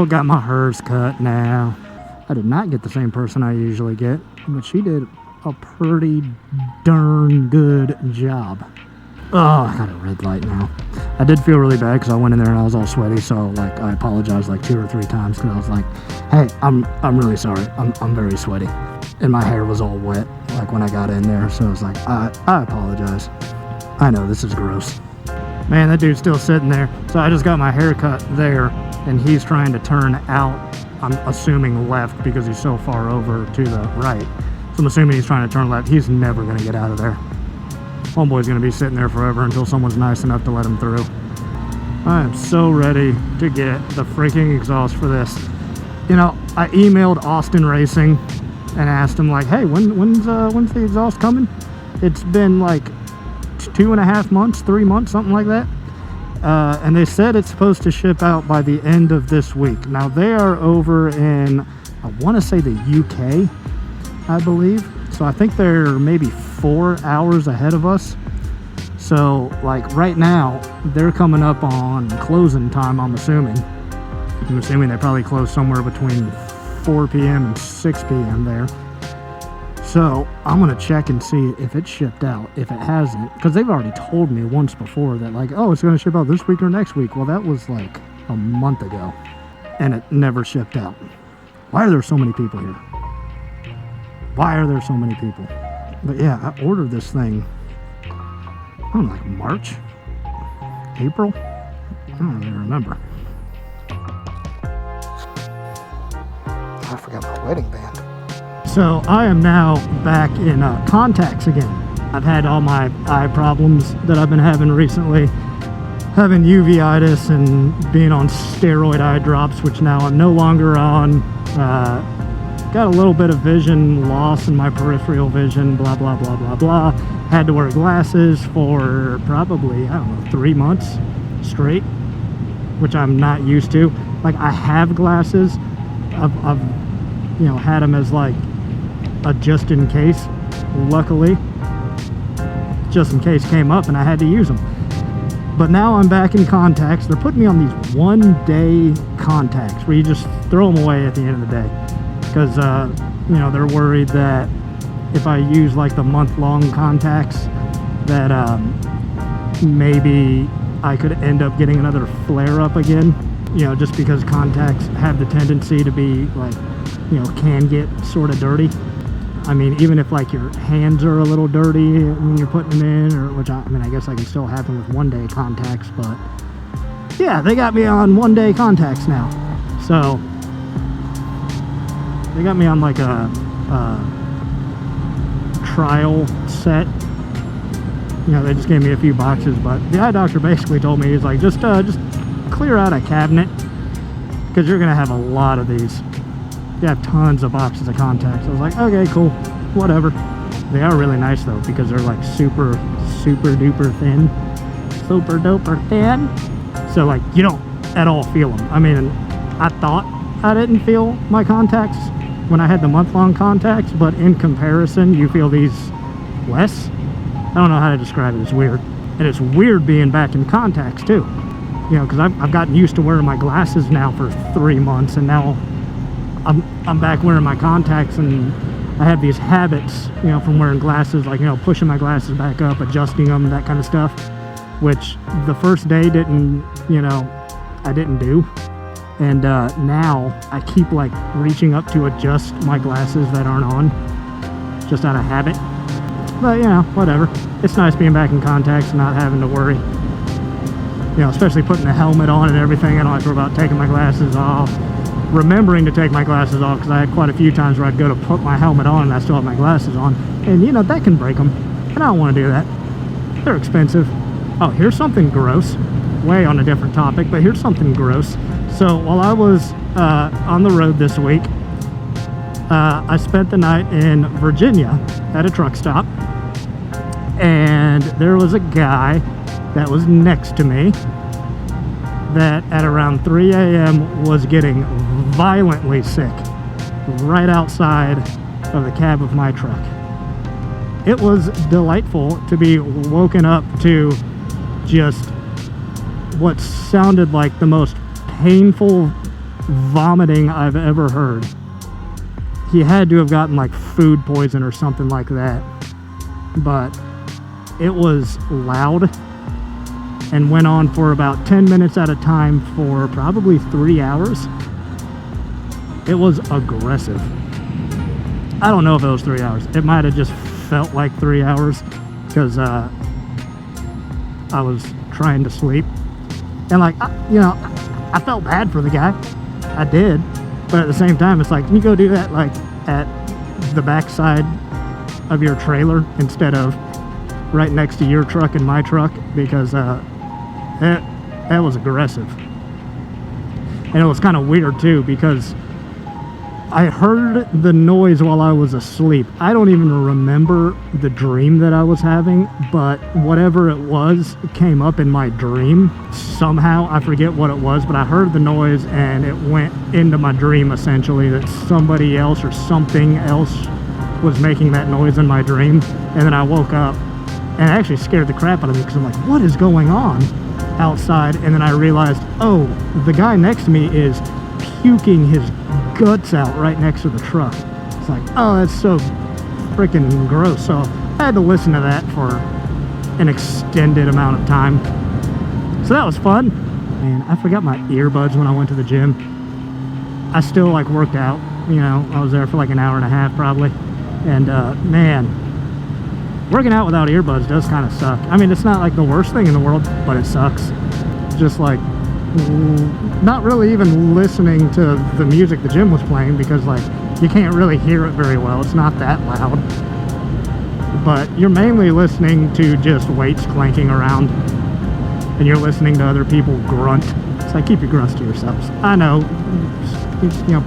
still got my hers cut now. I did not get the same person I usually get, but she did a pretty darn good job. Oh, I got a red light now. I did feel really bad because I went in there and I was all sweaty, so like I apologized like 2 or 3 times because I was like, hey, I'm really sorry. I'm very sweaty. And my hair was all wet like when I got in there, so I was like, I apologize. I know this is gross. Man, that dude's still sitting there. So I just got my hair cut there and he's trying to turn out, I'm assuming left because he's so far over to the right. So I'm assuming he's trying to turn left. He's never gonna get out of there. Homeboy's gonna be sitting there forever until someone's nice enough to let him through. I am so ready to get the freaking exhaust for this. You know, I emailed Austin Racing and asked him like, hey, when's the exhaust coming? It's been like 2.5 months, 3 months, something like that. And they said it's supposed to ship out by the end of this week. Now they are over in, I want to say the UK, I believe. So I think they're maybe 4 hours ahead of us. So like right now, they're coming up on closing time, I'm assuming. I'm assuming they probably close somewhere between 4 p.m. and 6 p.m. there. So I'm gonna check and see if it's shipped out. If it hasn't, because they've already told me once before that like, oh, it's gonna ship out this week or next week. Well, that was like a month ago and it never shipped out. Why are there so many people here? Why are there so many people? But yeah, I ordered this thing, I don't know, like March, April? I don't really remember. I forgot my wedding band. So I am now back in contacts again. I've had all my eye problems that I've been having recently, having uveitis and being on steroid eye drops, which now I'm no longer on. Got a little bit of vision loss in my peripheral vision, blah, blah, blah, blah, blah. Had to wear glasses for probably, I don't know, 3 months straight, which I'm not used to. Like, I have glasses. I've you know, had them as like a just in case. Luckily, just in case came up and I had to use them. But now I'm back in contacts. They're putting me on these 1-day contacts where you just throw them away at the end of the day. Because, you know, they're worried that if I use like the month-long contacts that maybe I could end up getting another flare-up again. You know, just because contacts have the tendency to be like, you know, can get sort of dirty. I mean, even if like your hands are a little dirty when you're putting them in, or which I mean, I guess I can still happen with 1-day contacts, but yeah, they got me on 1-day contacts now. So they got me on like a trial set. You know, they just gave me a few boxes, but the eye doctor basically told me, he's like, just clear out a cabinet because you're gonna have a lot of these. You have tons of boxes of contacts. I was like, okay, cool, whatever. They are really nice though because they're like super duper thin, super duper thin. So like you don't at all feel them. I mean, I thought I didn't feel my contacts when I had the month-long contacts, but in comparison, you feel these less. I don't know how to describe it. It's weird, and it's weird being back in contacts too. You know, because I've gotten used to wearing my glasses now for 3 months, and now I'm back wearing my contacts, and I have these habits, you know, from wearing glasses, like, you know, pushing my glasses back up, adjusting them, that kind of stuff, which the first day didn't, you know, I didn't do. And now I keep like reaching up to adjust my glasses that aren't on, just out of habit. But, you know, whatever. It's nice being back in contacts and not having to worry. You know, especially putting the helmet on and everything. I don't have to worry about taking my glasses off. Remembering to take my glasses off, because I had quite a few times where I'd go to put my helmet on and I still have my glasses on. And, you know, that can break them. And I don't want to do that. They're expensive. Oh, here's something gross. Way on a different topic, but here's something gross. So while I was on the road this week, I spent the night in Virginia at a truck stop. And there was a guy that was next to me that at around 3 a.m. was getting violently sick right outside of the cab of my truck. It was delightful to be woken up to just what sounded like the most painful vomiting I've ever heard. He had to have gotten like food poison or something like that. But it was loud and went on for about 10 minutes at a time for probably 3 hours. It was aggressive. I don't know if it was 3 hours. It might have just felt like 3 hours because I was trying to sleep. And like, I felt bad for the guy. I did. But at the same time, it's like, you go do that like at the backside of your trailer instead of right next to your truck and my truck, because that was aggressive. And it was kind of weird too, because I heard the noise while I was asleep. I don't even remember the dream that I was having, but whatever it was came up in my dream somehow. I forget what it was, but I heard the noise and it went into my dream essentially, that somebody else or something else was making that noise in my dream. And then I woke up and it actually scared the crap out of me, because I'm like, what is going on outside? And then I realized, oh, the guy next to me is puking his guts out right next to the truck. It's like, oh, that's so freaking gross. So I had to listen to that for an extended amount of time. So that was fun. And I forgot my earbuds when I went to the gym. I still like worked out, I was there for like an hour and a half probably. And man, working out without earbuds does kind of suck. I mean, it's not like the worst thing in the world, but it sucks. Just like not really even listening to the music the gym was playing, because like you can't really hear it very well. It's not that loud, but you're mainly listening to just weights clanking around, and you're listening to other people grunt. It's like, keep your grunts to yourselves. I know,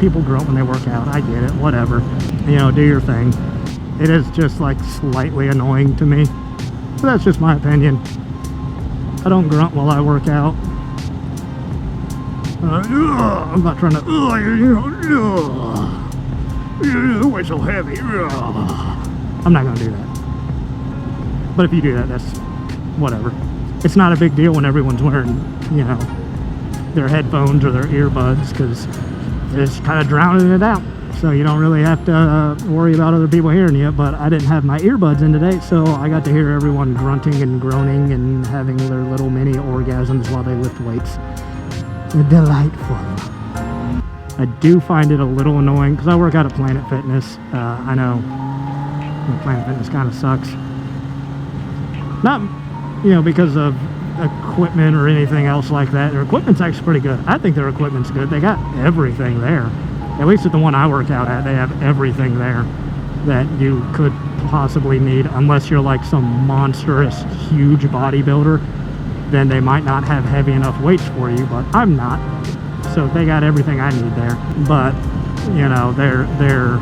people grunt when they work out. I get it, whatever. Do your thing. It is just like slightly annoying to me, but that's just my opinion. I don't grunt while I work out. I'm not trying to, the weight's so heavy. I'm not going to do that. But if you do that, that's whatever. It's not a big deal when everyone's wearing, their headphones or their earbuds, because it's kind of drowning it out. So you don't really have to worry about other people hearing you. But I didn't have my earbuds in today, so I got to hear everyone grunting and groaning and having their little mini orgasms while they lift weights. Delightful. I do find it a little annoying, because I work out at Planet Fitness. I know Planet Fitness kind of sucks. Not, because of equipment or anything else like that. Their equipment's actually pretty good. I think their equipment's good. They got everything there. At least at the one I work out at, they have everything there that you could possibly need, unless you're like some monstrous, huge bodybuilder. Then they might not have heavy enough weights for you, but I'm not. So they got everything I need there. But, their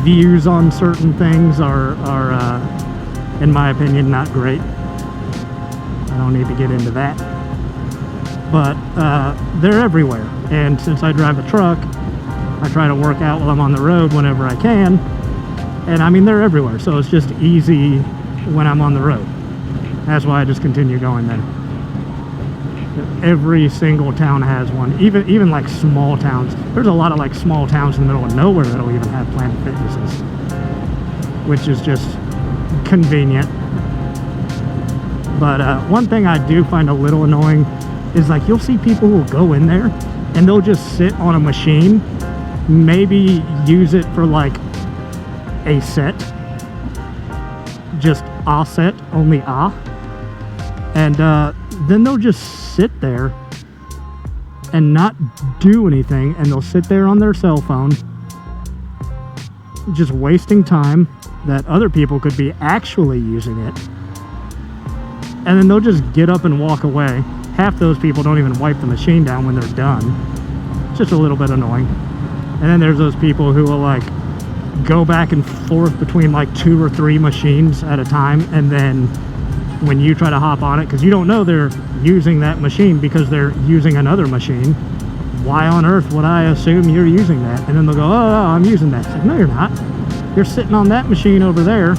views on certain things are in my opinion, not great. I don't need to get into that. But they're everywhere. And since I drive a truck, I try to work out while I'm on the road whenever I can. And I mean, they're everywhere. So it's just easy when I'm on the road. That's why I just continue going there. Every single town has one, even like small towns. There's a lot of like small towns in the middle of nowhere that'll even have Planet Fitnesses, which is just convenient. But one thing I do find a little annoying is like, you'll see people who will go in there and they'll just sit on a machine, maybe use it for like a set, just a set, only a, and then they'll just sit there and not do anything, and they'll sit there on their cell phone just wasting time that other people could be actually using it, and then they'll just get up and walk away. Half those people don't even wipe the machine down when they're done. It's just a little bit annoying. And then there's those people who will like go back and forth between like 2 or 3 machines at a time, and then when you try to hop on it, because you don't know they're using that machine because they're using another machine, why on earth would I assume you're using that? And then they'll go, oh, I'm using that. It's like, no, you're not. You're sitting on that machine over there,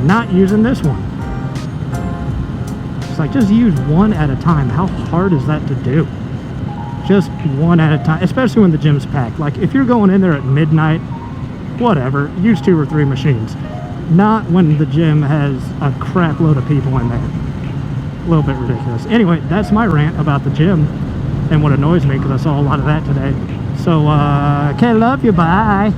not using this one. It's like, just use one at a time. How hard is that to do? just one at a time, especially when the gym's packed. Like if you're going in there at midnight, whatever, use 2 or 3 machines. Not when the gym has a crap load of people in there. A little bit ridiculous. Anyway, that's my rant about the gym and what annoys me, because I saw a lot of that today. So, okay, love you, bye.